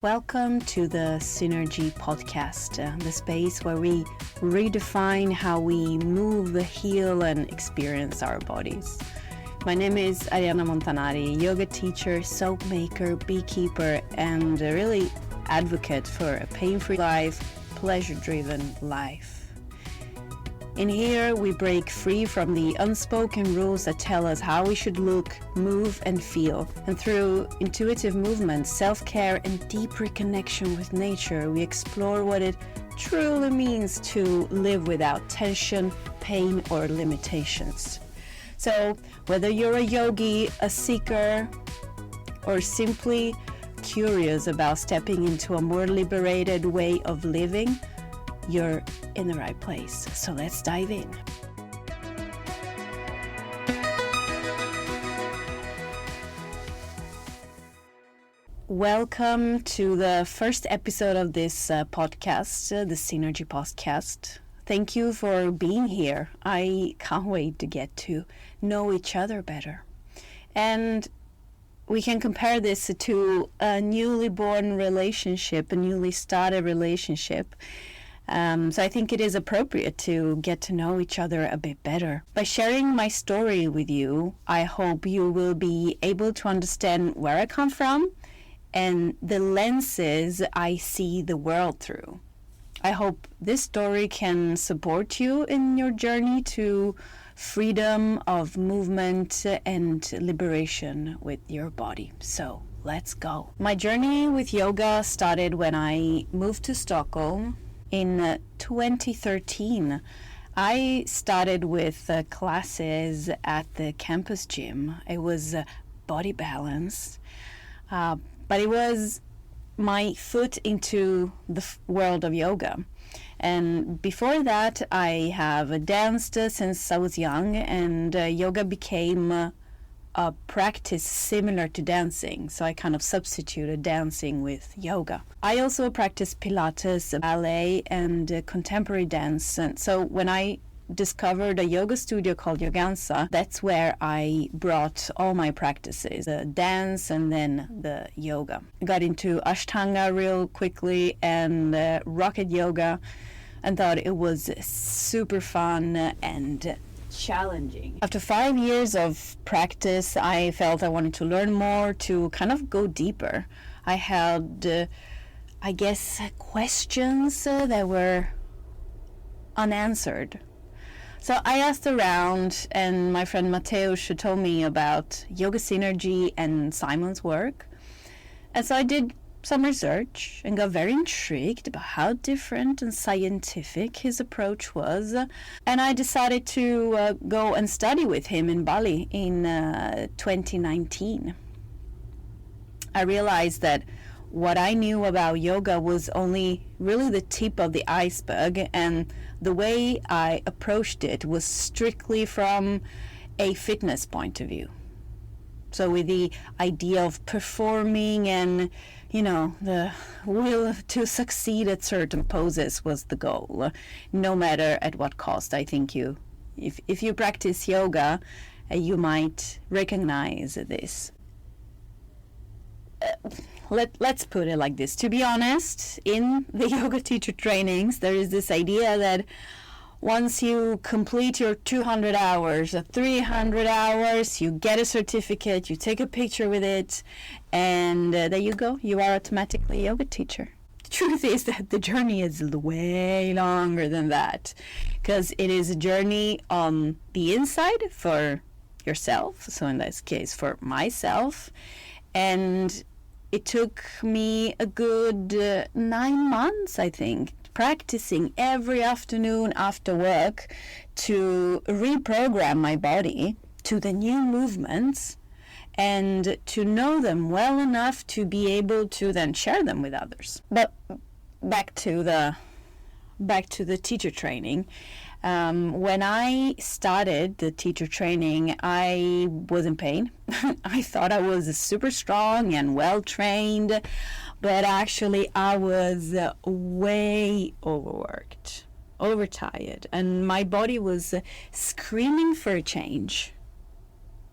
Welcome to the Synergy podcast, the space where we redefine how we move, heal, and experience our bodies. My name is Arianna Montanari, yoga teacher, soap maker, beekeeper, and really advocate for a pain-free life, pleasure-driven life. In here, we break free from the unspoken rules that tell us how we should look, move, and feel. And through intuitive movement, self-care, and deep reconnection with nature, we explore what it truly means to live without tension, pain, or limitations. So, whether you're a yogi, a seeker, or simply curious about stepping into a more liberated way of living, you're in the right place. So let's dive in. Welcome to the first episode of this podcast, the Synergy podcast. Thank you for being here. I can't wait to get to know each other better. And we can compare this to a newly born relationship, a newly started relationship. So I think it is appropriate to get to know each other a bit better. By sharing my story with you, I hope you will be able to understand where I come from and the lenses I see the world through. I hope this story can support you in your journey to freedom of movement and liberation with your body. So let's go. My journey with yoga started when I moved to Stockholm. In 2013, I started with classes at the campus gym. It was body balance, but it was my foot into the world of yoga. And before that, I have danced since I was young, and yoga became a practice similar to dancing, so I kind of substituted dancing with yoga. I also practice Pilates, ballet, and contemporary dance. And so when I discovered a yoga studio called Yogansa, that's where I brought all my practices, the dance and then the yoga. I got into Ashtanga real quickly and rocket yoga, and thought it was super fun and challenging. After 5 years of practice, I felt I wanted to learn more, to kind of go deeper. I had, questions that were unanswered. So I asked around, and my friend Mateusz told me about Yoga Synergy and Simon's work. And so I did some research and got very intrigued about how different and scientific his approach was. And I decided to go and study with him in Bali in 2019. I realized that what I knew about yoga was only really the tip of the iceberg, and the way I approached it was strictly from a fitness point of view. So with the idea of performing and, the will to succeed at certain poses was the goal, no matter at what cost. I think if you practice yoga, you might recognize this. Let's put it like this. To be honest, in the yoga teacher trainings, there is this idea that once you complete your 200 hours or 300 hours, you get a certificate, you take a picture with it, and there you go. You are automatically a yoga teacher. The truth is that the journey is way longer than that, because it is a journey on the inside for yourself, so in this case for myself, and it took me a good 9 months, I think, practicing every afternoon after work to reprogram my body to the new movements and to know them well enough to be able to then share them with others. But back to the teacher training. When I started the teacher training, I was in pain. I thought I was super strong and well trained, but actually I was way overworked, overtired, and my body was screaming for a change.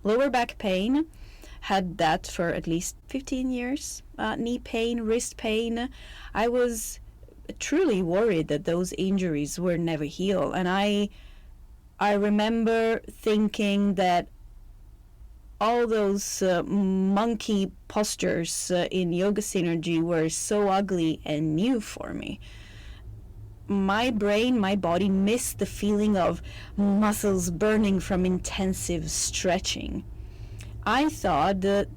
Lower back pain had that for at least 15 years. Knee pain, wrist pain. I was truly worried that those injuries were never heal. And I remember thinking that all those monkey postures in Yoga Synergy were so ugly and new for me. My brain, my body missed the feeling of muscles burning from intensive stretching. I thought that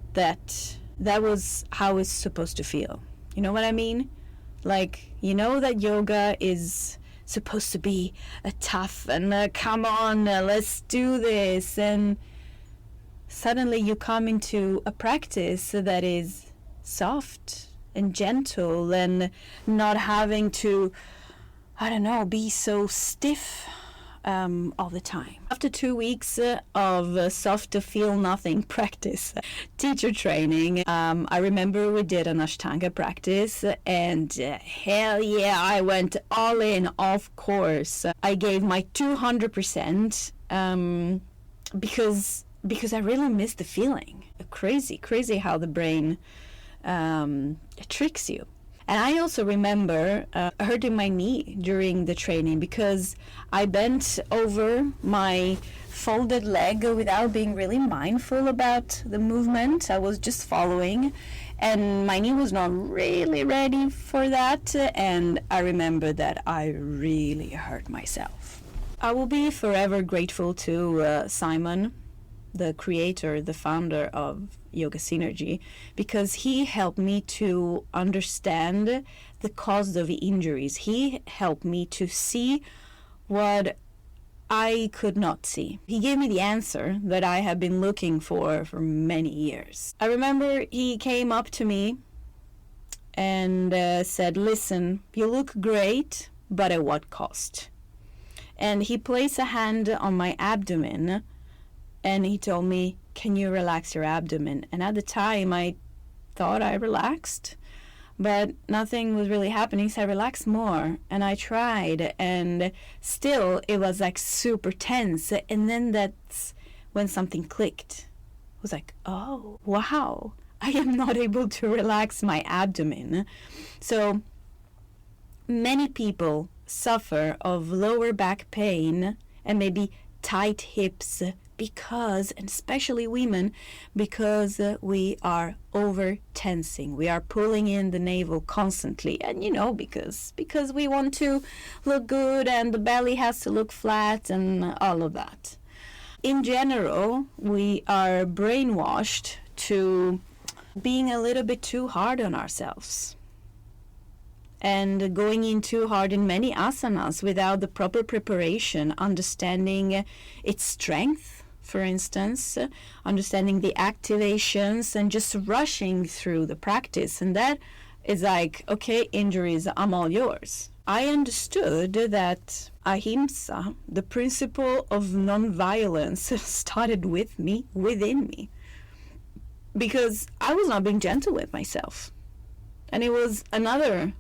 was how it's supposed to feel. You know what I mean? Like, you know that yoga is supposed to be tough and come on, let's do this. And suddenly you come into a practice that is soft and gentle and not having to, I don't know, be so stiff all the time. After 2 weeks of soft to feel nothing practice, teacher training, I remember we did an Ashtanga practice, and hell yeah, I went all in, of course. I gave my 200% because I really missed the feeling. Crazy how the brain tricks you. And I also remember hurting my knee during the training because I bent over my folded leg without being really mindful about the movement. I was just following, and my knee was not really ready for that. And I remember that I really hurt myself. I will be forever grateful to Simon, the creator, the founder of Yoga Synergy, because he helped me to understand the cause of the injuries. He helped me to see what I could not see. He gave me the answer that I have been looking for many years. I remember he came up to me and said, listen, you look great, but at what cost? And he placed a hand on my abdomen and he told me, can you relax your abdomen? And at the time, I thought I relaxed, but nothing was really happening, so I relaxed more. And I tried, and still it was like super tense. And then that's when something clicked. I was like, oh, wow, I am not able to relax my abdomen. So many people suffer of lower back pain and maybe tight hips because, and especially women, because we are over tensing. We are pulling in the navel constantly, and because we want to look good and the belly has to look flat and all of that. In general, we are brainwashed to being a little bit too hard on ourselves and going in too hard in many asanas without the proper preparation, understanding its strength, for instance, understanding the activations and just rushing through the practice. And that is like, okay, injuries, I'm all yours. I understood that ahimsa, the principle of non-violence, started within me, because I was not being gentle with myself. And it was another,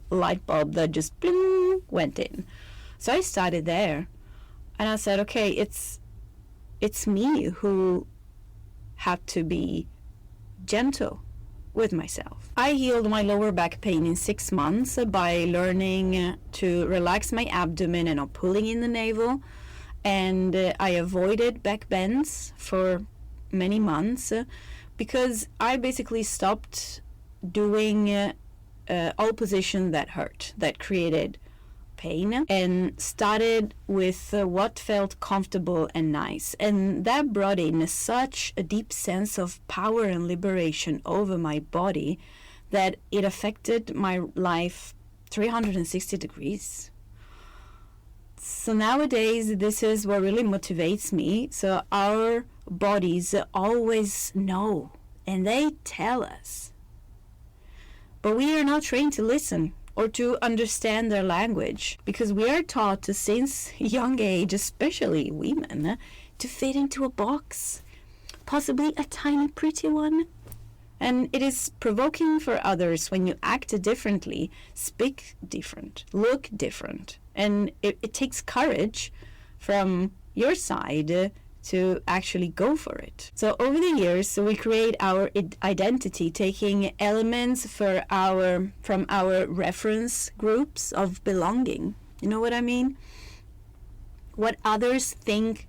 light bulb that just bling, went in. So I started there, and I said, okay, it's me who had to be gentle with myself. I healed my lower back pain in 6 months by learning to relax my abdomen and not pulling in the navel. And I avoided back bends for many months because I basically stopped doing all positions that hurt, that created pain, and started with what felt comfortable and nice. And that brought in such a deep sense of power and liberation over my body that it affected my life 360 degrees. So nowadays, this is what really motivates me. So our bodies always know, and they tell us. But we are not trained to listen or to understand their language, because we are taught since young age, especially women, to fit into a box, possibly a tiny pretty one. And it is provoking for others when you act differently, speak different, look different. And it takes courage from your side to actually go for it. So over the years, we create our identity, taking elements from our reference groups of belonging. You know what I mean? What others think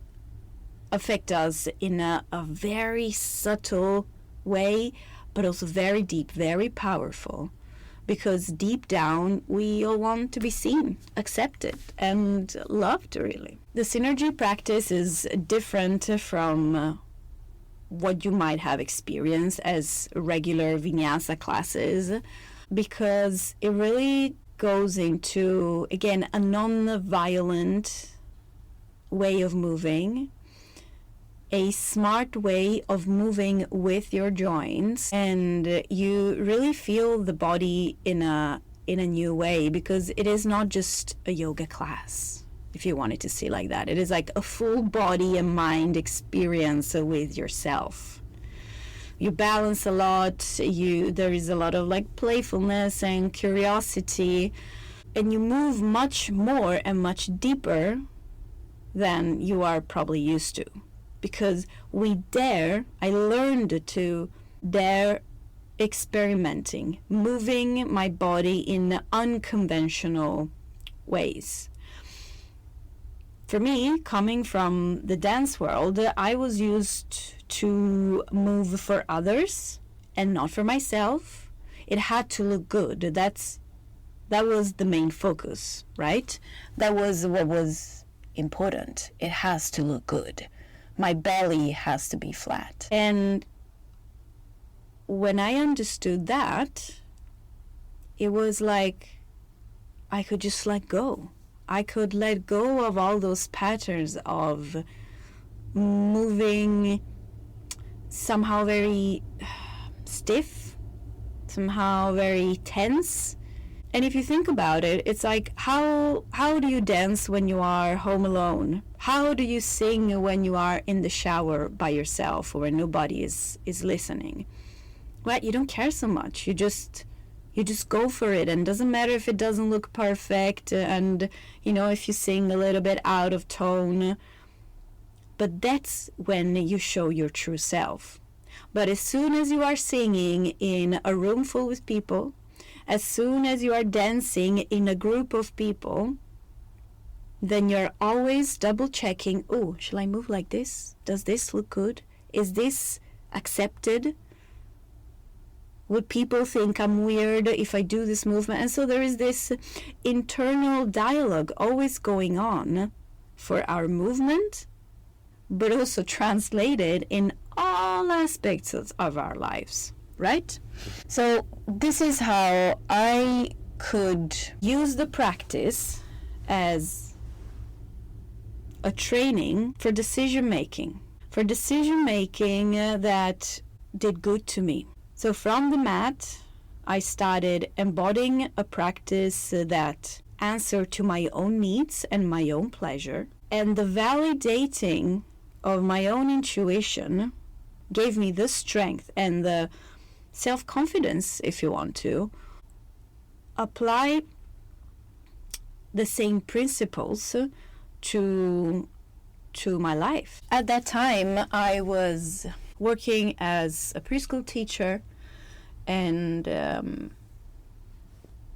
affect us in a very subtle way, but also very deep, very powerful. Because deep down, we all want to be seen, accepted, and loved, really. The synergy practice is different from what you might have experienced as regular vinyasa classes, because it really goes into, again, a non-violent way of moving, a smart way of moving with your joints, and you really feel the body in a new way, because it is not just a yoga class, if you wanted to see like that. It is like a full body and mind experience with yourself. You balance a lot, there is a lot of like playfulness and curiosity, and you move much more and much deeper than you are probably used to. Because I learned to dare experimenting, moving my body in unconventional ways. For me, coming from the dance world, I was used to move for others and not for myself. It had to look good. That was the main focus, right? That was what was important. It has to look good. My belly has to be flat. And when I understood that, it was like I could just let go. I could let go of all those patterns of moving somehow very stiff, somehow very tense. And if you think about it, it's like, how do you dance when you are home alone? How do you sing when you are in the shower by yourself or when nobody is listening? Well, you don't care so much. You just go for it, and it doesn't matter if it doesn't look perfect, and if you sing a little bit out of tone. But that's when you show your true self. But as soon as you are singing in a room full with people, as soon as you are dancing in a group of people, then you're always double checking, oh, shall I move like this? Does this look good? Is this accepted? Would people think I'm weird if I do this movement? And so there is this internal dialogue always going on for our movement, but also translated in all aspects of our lives, right? So this is how I could use the practice as a training for decision making that did good to me. So from the mat, I started embodying a practice that answered to my own needs and my own pleasure. And the validating of my own intuition gave me the strength and the self-confidence, if you want to, apply the same principles to my life. At that time, I was working as a preschool teacher and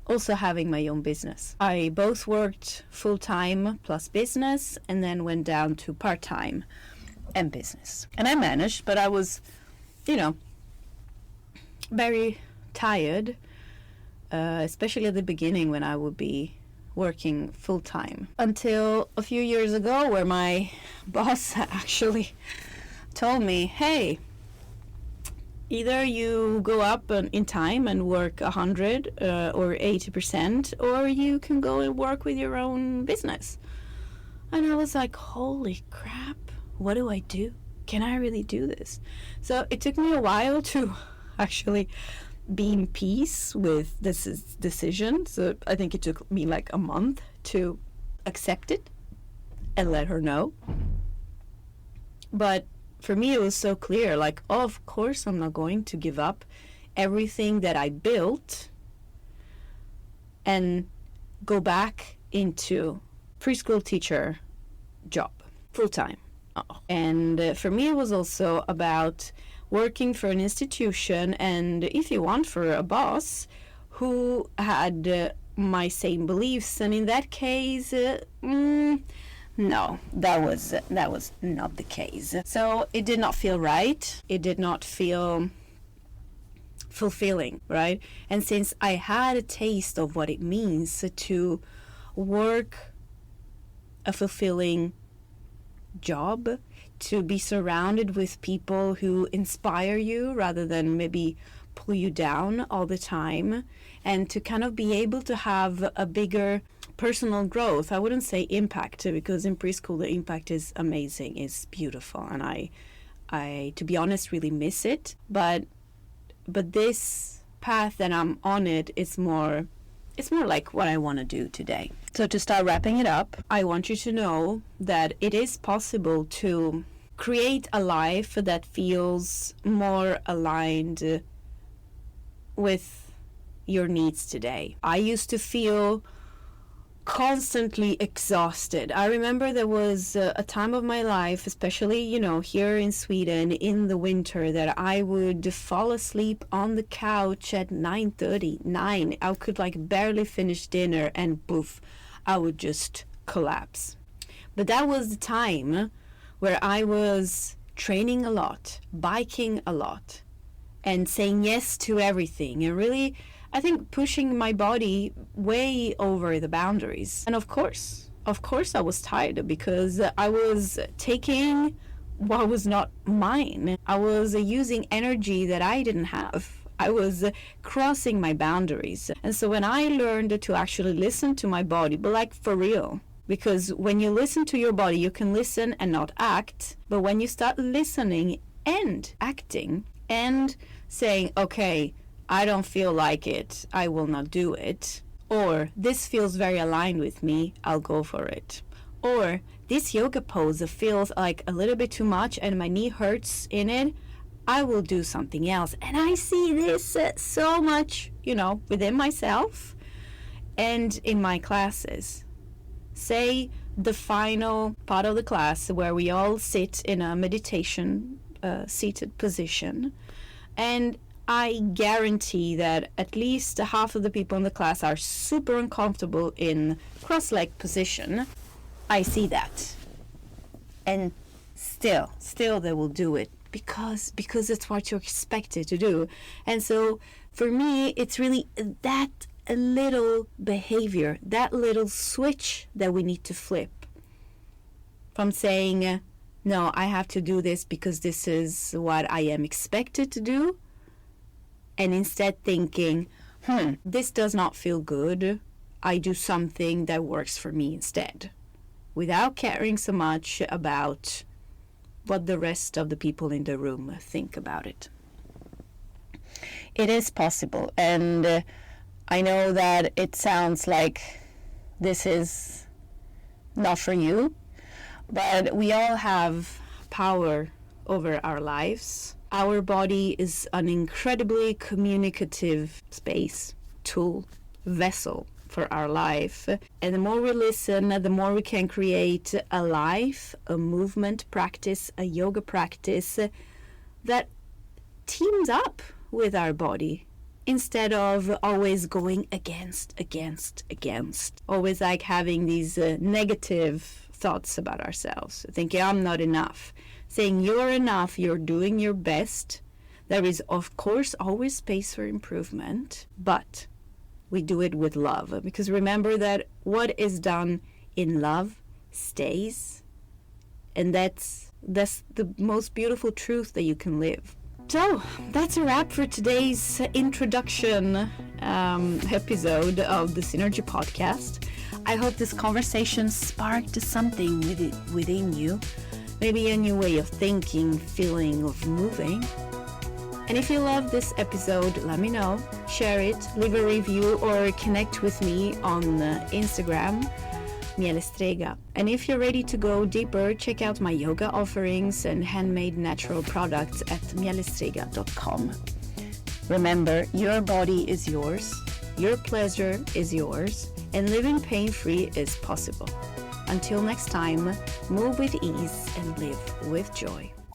also having my own business. I both worked full-time plus business and then went down to part-time and business. And I managed, but I was, very tired, especially at the beginning when I would be working full-time. Until a few years ago where my boss actually told me, hey, either you go up in time and work 100 or 80%, or you can go and work with your own business. And I was like, holy crap, what do I do? Can I really do this? So it took me a while to actually be in peace with this decision. So I think it took me like a month to accept it and let her know. But for me, it was so clear, like, oh, of course I'm not going to give up everything that I built and go back into preschool teacher job full time. And for me, it was also about working for an institution, and if you want, for a boss who had my same beliefs. And in that case, no, that was not the case. So it did not feel right. It did not feel fulfilling, right? And since I had a taste of what it means to work a fulfilling job, to be surrounded with people who inspire you rather than maybe pull you down all the time, and to kind of be able to have a bigger personal growth. I wouldn't say impact, because in preschool the impact is amazing, it's beautiful, and I to be honest really miss it, but this path that I'm on, it's more like what I want to do today. So to start wrapping it up, I want you to know that it is possible to create a life that feels more aligned with your needs today. I used to feel constantly exhausted. I remember there was a time of my life, especially, here in Sweden in the winter, that I would fall asleep on the couch at 9:30. I could barely finish dinner and poof, I would just collapse. But that was the time where I was training a lot, biking a lot, and saying yes to everything, and really, I think, pushing my body way over the boundaries. And of course I was tired, because I was taking what was not mine. I was using energy that I didn't have. I was crossing my boundaries. And so when I learned to actually listen to my body, but for real, because when you listen to your body, you can listen and not act. But when you start listening and acting and saying, okay, I don't feel like it, I will not do it. Or this feels very aligned with me, I'll go for it. Or this yoga pose feels like a little bit too much and my knee hurts in it, I will do something else. And I see this so much, within myself and in my classes. Say the final part of the class where we all sit in a meditation seated position, and I guarantee that at least half of the people in the class are super uncomfortable in cross-legged position. I see that. And still they will do it because it's what you're expected to do. And so for me, it's really that little behavior, that little switch that we need to flip from saying, no, I have to do this because this is what I am expected to do, and instead thinking, this does not feel good, I do something that works for me instead, without caring so much about what the rest of the people in the room think about it. It is possible, and I know that it sounds like this is not for you, but we all have power over our lives. Our body is an incredibly communicative space, tool, vessel for our life. And the more we listen, the more we can create a life, a movement practice, a yoga practice that teams up with our body, instead of always going against. Always having these negative thoughts about ourselves, thinking I'm not enough. Saying you're enough, you're doing your best. There is, of course, always space for improvement, but we do it with love. Because remember that what is done in love stays. And that's the most beautiful truth that you can live. So that's a wrap for today's introduction episode of the Synergy Podcast. I hope this conversation sparked something within you. Maybe a new way of thinking, feeling, of moving. And if you love this episode, let me know. Share it, leave a review, or connect with me on Instagram, Mielestrega. And if you're ready to go deeper, check out my yoga offerings and handmade natural products at mielestrega.com. Remember, your body is yours, your pleasure is yours, and living pain-free is possible. Until next time, move with ease and live with joy.